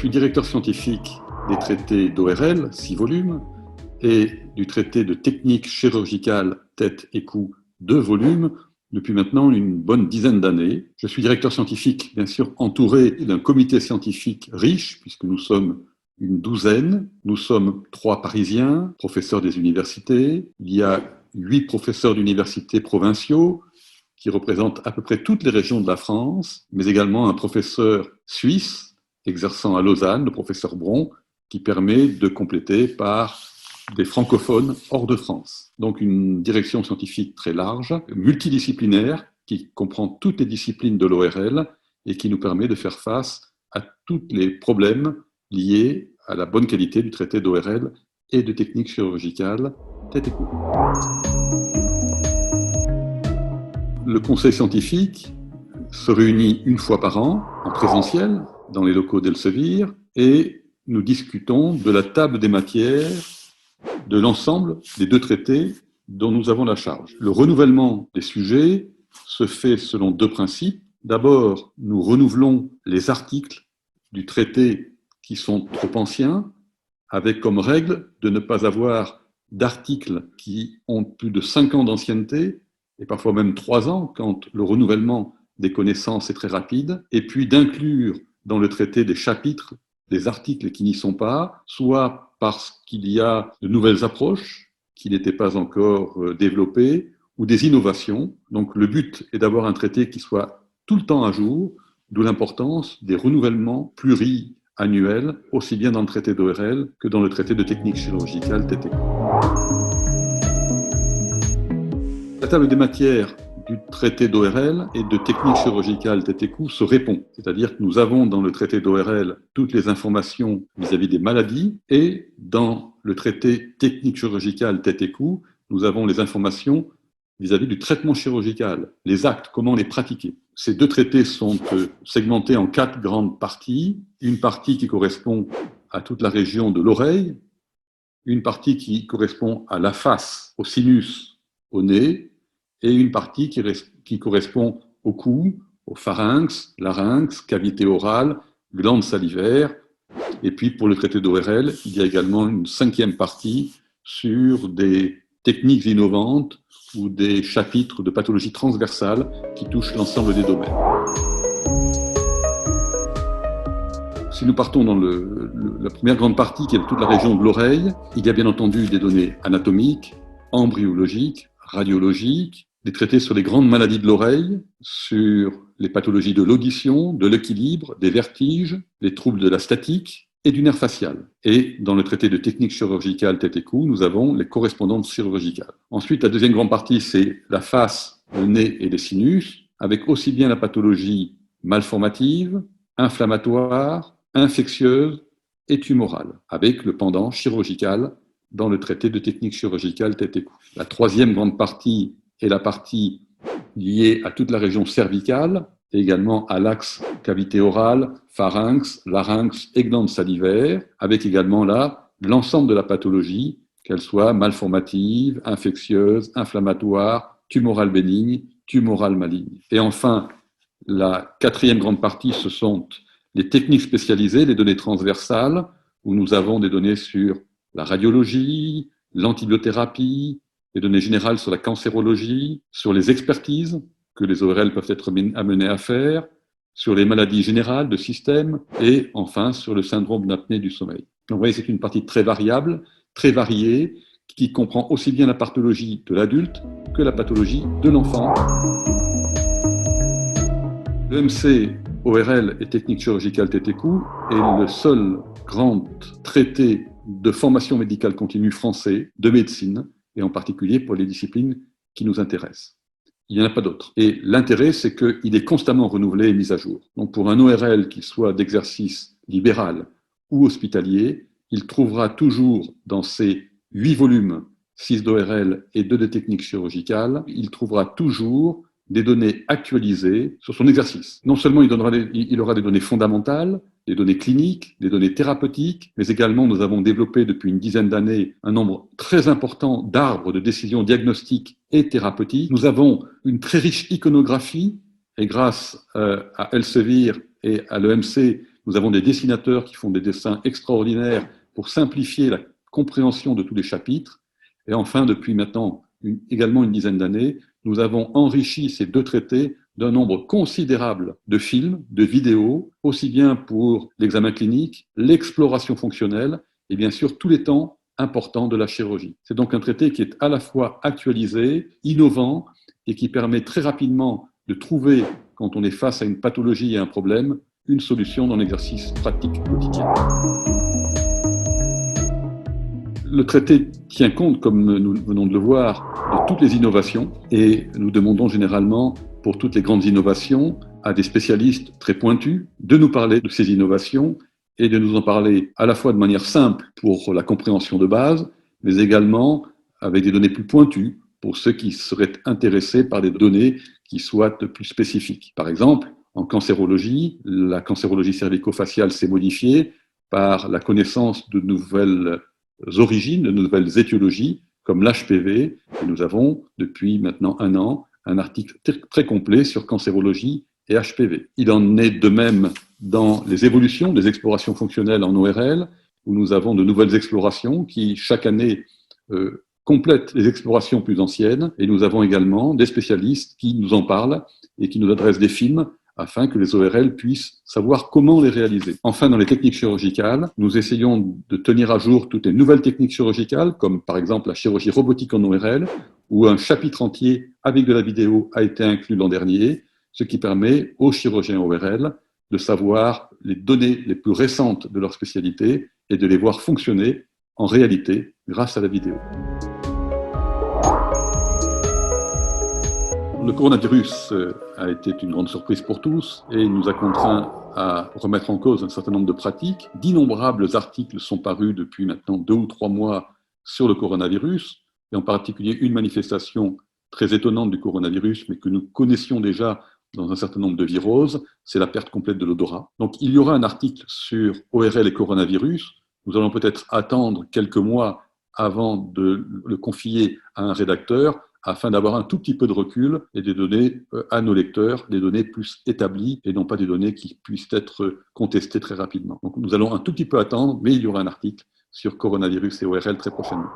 suis directeur scientifique des traités d'ORL, 6 volumes, et du traité de technique chirurgicale tête et cou, 2 volumes, depuis maintenant une bonne dizaine d'années. Je suis directeur scientifique, bien sûr, entouré d'un comité scientifique riche, puisque nous sommes une douzaine. Nous sommes 3 Parisiens, professeurs des universités. Il y a 8 professeurs d'universités provinciaux, qui représentent à peu près toutes les régions de la France, mais également un professeur suisse exerçant à Lausanne, le professeur Bron, qui permet de compléter par des francophones hors de France. Donc une direction scientifique très large, multidisciplinaire, qui comprend toutes les disciplines de l'ORL et qui nous permet de faire face à tous les problèmes liés à la bonne qualité du traité d'ORL et de technique chirurgicale tête et cou. Le conseil scientifique se réunit une fois par an, en présentiel, dans les locaux d'Elsevier, et nous discutons de la table des matières de l'ensemble des 2 traités dont nous avons la charge. Le renouvellement des sujets se fait selon 2 principes. D'abord, nous renouvelons les articles du traité qui sont trop anciens, avec comme règle de ne pas avoir d'articles qui ont plus de 5 ans d'ancienneté, et parfois même 3 ans, quand le renouvellement des connaissances est très rapide, et puis d'inclure dans le traité des chapitres, des articles qui n'y sont pas, soit parce qu'il y a de nouvelles approches qui n'étaient pas encore développées, ou des innovations. Donc le but est d'avoir un traité qui soit tout le temps à jour, d'où l'importance des renouvellements pluriannuels, aussi bien dans le traité d'ORL que dans le traité de technique chirurgicale tête et cou. La table des matières du traité d'ORL et de technique chirurgicale tête et cou se répond. C'est-à-dire que nous avons dans le traité d'ORL toutes les informations vis-à-vis des maladies et dans le traité technique chirurgicale tête et cou, nous avons les informations vis-à-vis du traitement chirurgical, les actes, comment les pratiquer. Ces 2 traités sont segmentés en 4 grandes parties. Une partie qui correspond à toute la région de l'oreille, une partie qui correspond à la face, au sinus, au nez, et une partie qui correspond au cou, au pharynx, larynx, cavité orale, glande salivaire. Et puis pour le traité d'ORL, il y a également une 5e partie sur des techniques innovantes ou des chapitres de pathologie transversale qui touchent l'ensemble des domaines. Si nous partons dans la première grande partie, qui est toute la région de l'oreille, il y a bien entendu des données anatomiques, embryologiques, radiologiques, des traités sur les grandes maladies de l'oreille, sur les pathologies de l'audition, de l'équilibre, des vertiges, les troubles de la statique et du nerf facial. Et dans le traité de technique chirurgicale tête et cou, nous avons les correspondantes chirurgicales. Ensuite, la deuxième grande partie, c'est la face, le nez et les sinus, avec aussi bien la pathologie malformative, inflammatoire, infectieuse et tumorale, avec le pendant chirurgical dans le traité de technique chirurgicale tête et cou. La troisième grande partie est la partie liée à toute la région cervicale, et également à l'axe cavité orale, pharynx, larynx et glande salivaire, avec également là l'ensemble de la pathologie, qu'elle soit malformative, infectieuse, inflammatoire, tumorale bénigne, tumorale maligne. Et enfin, la 4e grande partie, ce sont les techniques spécialisées, les données transversales, où nous avons des données sur la radiologie, l'antibiothérapie, les données générales sur la cancérologie, sur les expertises que les ORL peuvent être amenés à faire, sur les maladies générales de système et enfin sur le syndrome d'apnée du sommeil. Donc vous voyez, c'est une partie très variable, très variée, qui comprend aussi bien la pathologie de l'adulte que la pathologie de l'enfant. L'EMC, ORL et technique chirurgicale tête et cou est le seul grand traité de formation médicale continue français de médecine, et en particulier pour les disciplines qui nous intéressent. Il n'y en a pas d'autres. Et l'intérêt, c'est qu'il est constamment renouvelé et mis à jour. Donc pour un ORL, qu'il soit d'exercice libéral ou hospitalier, il trouvera toujours dans ces 8 volumes, 6 d'ORL et 2 de technique chirurgicale, il trouvera toujours des données actualisées sur son exercice. Non seulement il aura des données fondamentales, des données cliniques, des données thérapeutiques, mais également nous avons développé depuis une dizaine d'années un nombre très important d'arbres de décision diagnostiques et thérapeutiques. Nous avons une très riche iconographie et grâce à Elsevier et à l'EMC, Nous avons des dessinateurs qui font des dessins extraordinaires pour simplifier la compréhension de tous les chapitres. Et enfin, depuis maintenant également une dizaine d'années, nous avons enrichi ces deux traités d'un nombre considérable de films, de vidéos, aussi bien pour l'examen clinique, l'exploration fonctionnelle et bien sûr tous les temps importants de la chirurgie. C'est donc un traité qui est à la fois actualisé, innovant et qui permet très rapidement de trouver, quand on est face à une pathologie et un problème, une solution dans l'exercice pratique quotidien. Le traité tient compte, comme nous venons de le voir, de toutes les innovations et nous demandons généralement, pour toutes les grandes innovations, à des spécialistes très pointus de nous parler de ces innovations et de nous en parler à la fois de manière simple pour la compréhension de base, mais également avec des données plus pointues pour ceux qui seraient intéressés par des données qui soient plus spécifiques. Par exemple, en cancérologie, la cancérologie cervico-faciale s'est modifiée par la connaissance de nouvelles origines, de nouvelles étiologies, comme l'HPV. Et nous avons, depuis maintenant un an, un article très complet sur cancérologie et HPV. Il en est de même dans les évolutions des explorations fonctionnelles en ORL, où nous avons de nouvelles explorations qui, chaque année, complètent les explorations plus anciennes. Et nous avons également des spécialistes qui nous en parlent et qui nous adressent des films afin que les ORL puissent savoir comment les réaliser. Enfin, dans les techniques chirurgicales, nous essayons de tenir à jour toutes les nouvelles techniques chirurgicales, comme par exemple la chirurgie robotique en ORL, où un chapitre entier avec de la vidéo a été inclus l'an dernier, ce qui permet aux chirurgiens ORL de savoir les données les plus récentes de leur spécialité et de les voir fonctionner en réalité grâce à la vidéo. Le coronavirus a été une grande surprise pour tous et nous a contraints à remettre en cause un certain nombre de pratiques. D'innombrables articles sont parus depuis maintenant 2 ou 3 mois sur le coronavirus, et en particulier une manifestation très étonnante du coronavirus, mais que nous connaissions déjà dans un certain nombre de viroses, c'est la perte complète de l'odorat. Donc il y aura un article sur ORL et coronavirus. Nous allons peut-être attendre quelques mois avant de le confier à un rédacteur, afin d'avoir un tout petit peu de recul et des données à nos lecteurs, des données plus établies et non pas des données qui puissent être contestées très rapidement. Donc nous allons un tout petit peu attendre, mais il y aura un article sur coronavirus et ORL très prochainement.